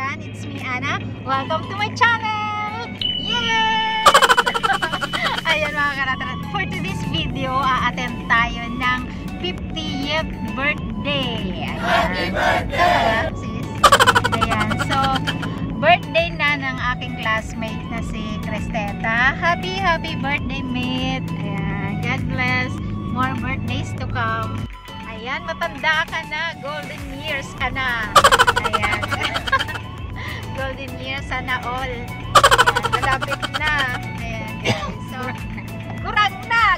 Ayan, it's me, Ana. Welcome to my channel! Yay! Ayan mga karatarat. For today's video, a-attend tayo ng 50th birthday. Ayan. Happy birthday! Sis? Ayan, so, birthday na ng aking classmate na si Cristeta. Happy birthday, mate! Ayan, God bless. More birthdays to come. Ayan, matanda ka na. Golden years ka na. Ayan. Golden years, sana all. Ayan, malapit na. Ayan, guys. So, kurang ka na.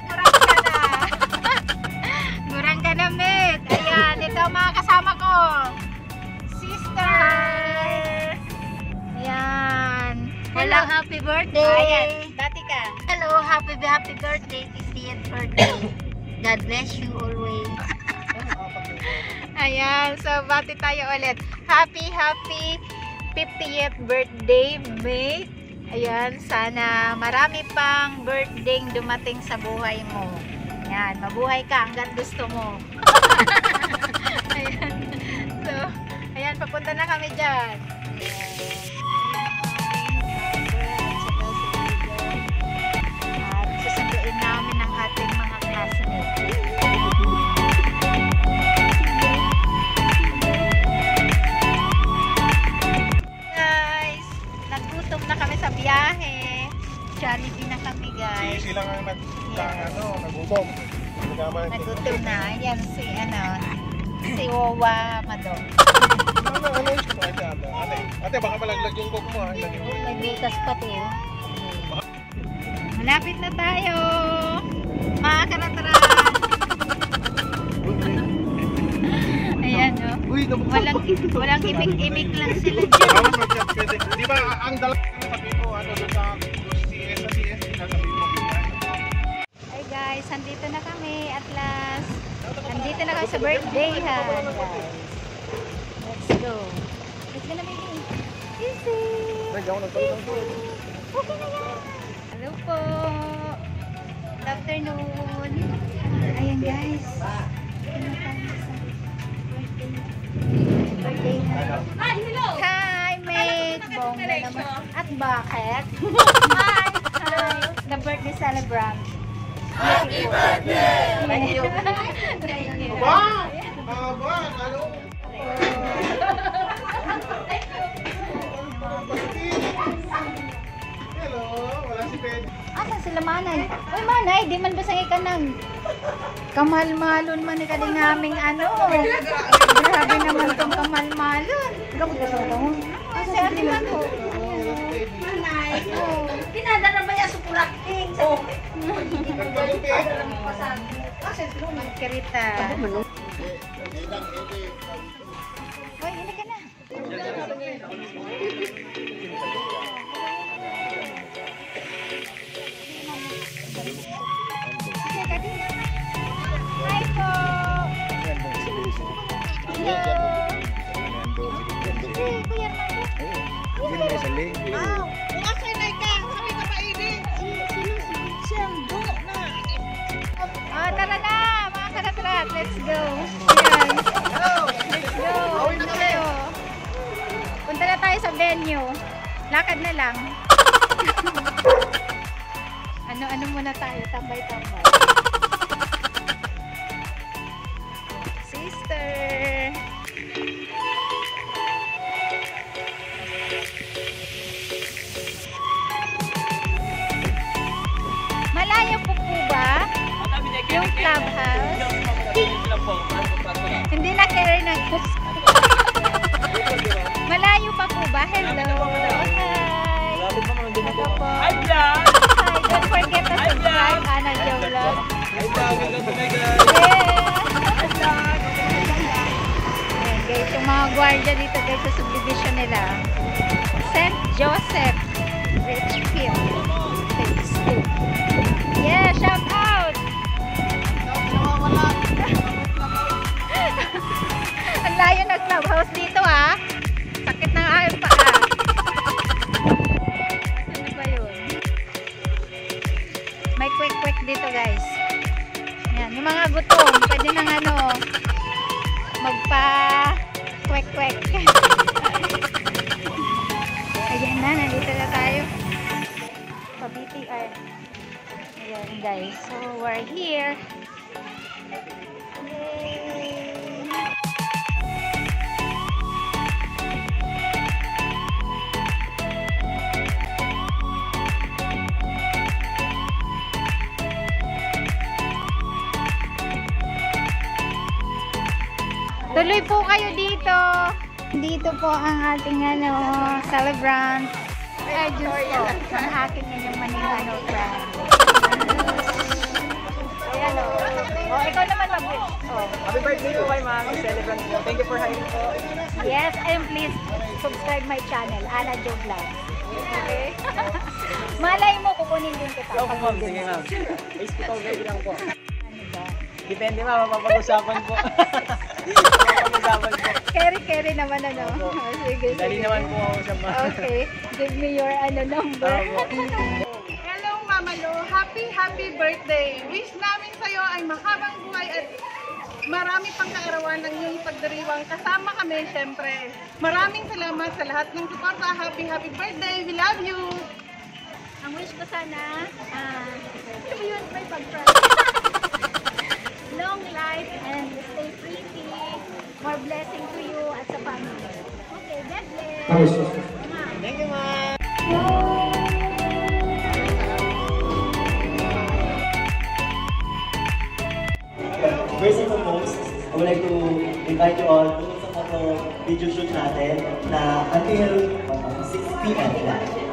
Kurang ka na, mate. Ayan, ito ang mga kasama ko. Sister. Ayan. Hello, happy birthday. Ayan, dati ka. Hello, happy birthday, 50th birthday. God bless you always. Ayan, so bati tayo ulit. Happy 50th birthday, mate. Ayan, sana marami pang birthday dumating sa buhay mo. Ayan, mabuhay ka hanggang gusto mo. Ayan. So, ayan, papunta na kami dyan. At susunduin namin ang ating mga classmates. Biyahe. Jollibee na kami, guys. Sila nga nagutom. Nagutom na. Yan si Wawa Mado. Ano yung sino ate? Ate, baka malaglag yung coke mo ha. Nagbitas pati. Malapit na tayo. Mga karatara. Ayan, no? Walang imik-imik lang sila dyan. Di ba, ang dalang sabi mo, doon sa CS, sasabihin mo. Hey guys, andito na kami at last. Andito na kami sa birthday, ha, guys. Let's go. Let's go na, baby. Easy. Okay na yan. Hello po. Good afternoon. Ayan, guys. Birthday na. Hi, mate. Bongga naman. At bakit? Hi. The birthday celebrant. Happy birthday! Thank you. Wow! Ano? Hello, wala si Ped. Asa sila manay? Uy, manay, di man basang ikanang kamal-malon man ikaling naming ano. Grabe naman itong kamal-malon. Kasi ati man ho. Nanay, dinadala ba yung supulaking? Oh. Magkirita. Uy, hindi ka na. Hi po! Hello! Kuya Armando. Wow! Kung asay na ka, kami ka maili. Siyang buo na. Oh, tara na! Mga karatrat, let's go! Ayan. Let's go! Punta tayo. Punta na tayo sa venue. Lakad na lang. Ano muna tayo? Tambay-tambay. Sister! Malayo po ba yung clubhouse? Hindi na carry na gusto. Malayo pa po ba? Hello! Hi! Hello po. Hi! Don't forget to subscribe, Ana Jo Vlog. Ayan guys, yung mga gwardiya dito guys sa subdivision nila. St. Joseph Richfield. Phase 2. Yeah, shout out! Ang layo ng clubhouse dito ha. Sakit ng aking paa. Ano ba yun? May quick dito guys. Yan, yung mga gutom, pwede nang magpa quick Ayan na, nandito na tayo. Pa-BTR. Ayan guys, so we're here. Yay! Tuloy po kayo dito. Dito po ang ating celebrant. Diyos po, ang aking inyong Manila friend. Ayan o. Oh, ikaw naman mag-wish. Oh. Happy birthday po kay ma'am. Celebrant po. Thank you for having po. Yes, and please subscribe my channel, Ana Jo Vlog. Okay? Malay mo, kukunin din kita. Hello po ma'am. Sige ma'am. Facebook already lang po. Ano ba? Depende ma'am. Mapapag-usapan po. Mapapag-usapan po. Carry naman ano. Oh, sige, Dali sige. naman po ako sa ma'am. Okay. Give me your number. Hello Mama Lo, happy birthday! Wish namin sa'yo ay mahabang buhay at marami pang kaarawan ng iyong pagdiriwang. Kasama kami, syempre. Maraming salamat sa lahat ng suporta. Happy birthday! We love you! Ang wish ko sana, yun, may pag-try. Long life and stay pretty. More blessing to you at sa family. Okay, God bless. Thank you ma'am. First and foremost, I would like to invite you all to sa photo video shoot natin na until 6 p.m.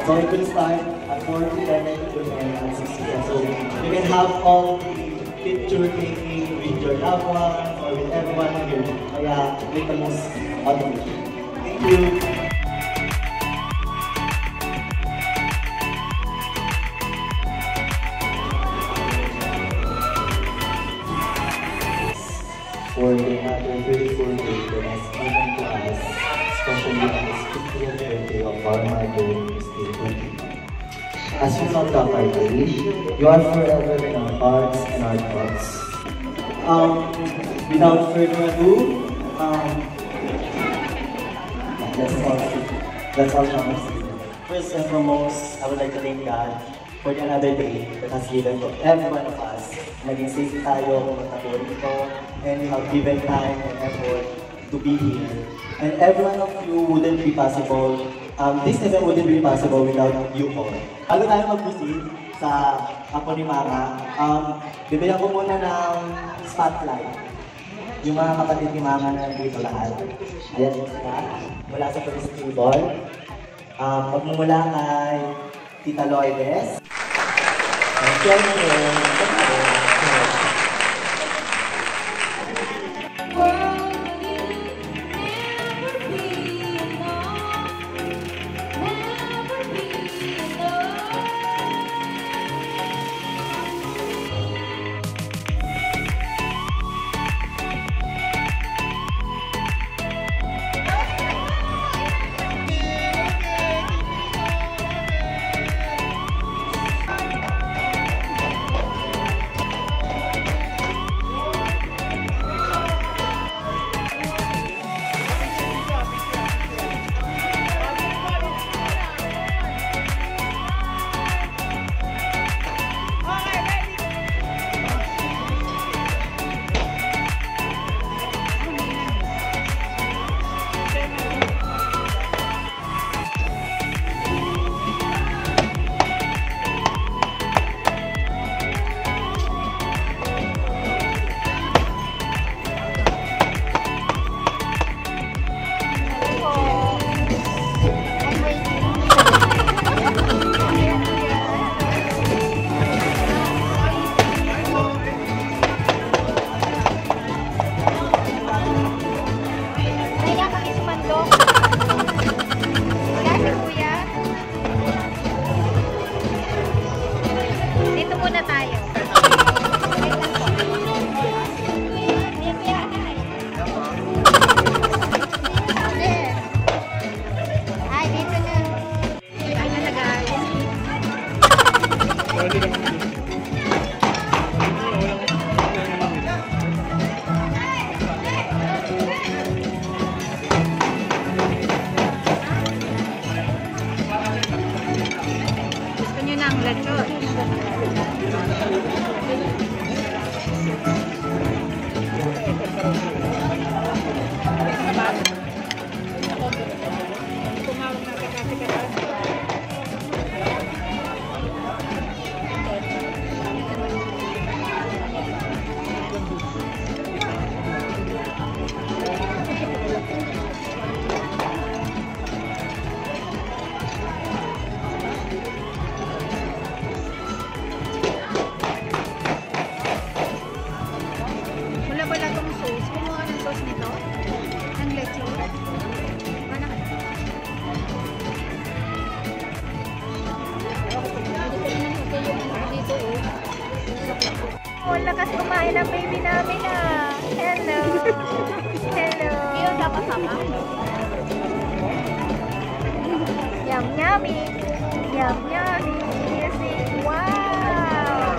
So it will start at 4 p.m. and it will end at 6 p.m. So you can have all the picture taking with your loved ones or with everyone here. Kaya make the most out of it. Thank you. For the other beautiful day that has given to us, especially on this 50th birthday of our mother, Mr. Tuti. As we count up our day, you are forever in our hearts and our thoughts. Without further ado, that's all from us. First and foremost, I would like to thank God for another day that has given to every one of us. Naging safe tayo pumunta po rito, and you have given time and effort to be here. And every one of you wouldn't be possible, this event wouldn't be possible without you all. Bago tayo mag-proceed sa Apo ni Mama, bibigyan ko muna ng spotlight. Yung mga kapatid ni Mama na dito lahat. Ayan sila, mula sa police table. Pagmumula kay Tita Loides. And syempre, Kain ang baby namin ah. Hello. Hello. Yun, sama-sama. Yum, yummy. Yum, yummy. Wow.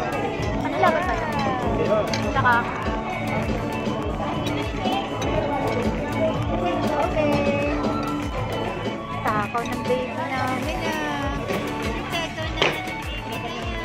Ano laban ba yun? Tsaka, Okay. Takaw ng baby namin ah. tekaw na ng baby niya.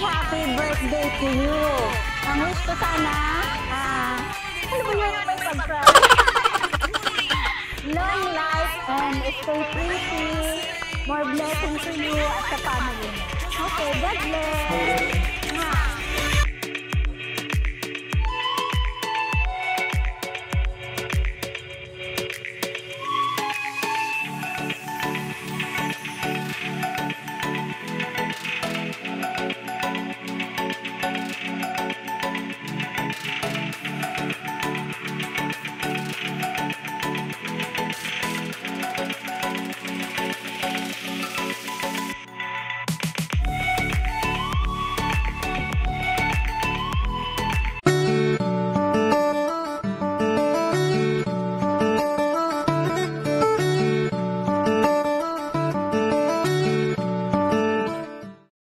Happy birthday to you. Ang wish ko sana, ano ba yung may pag-proud? Long life and stay pretty. More blessings to you at sa family mo. Okay, God bless.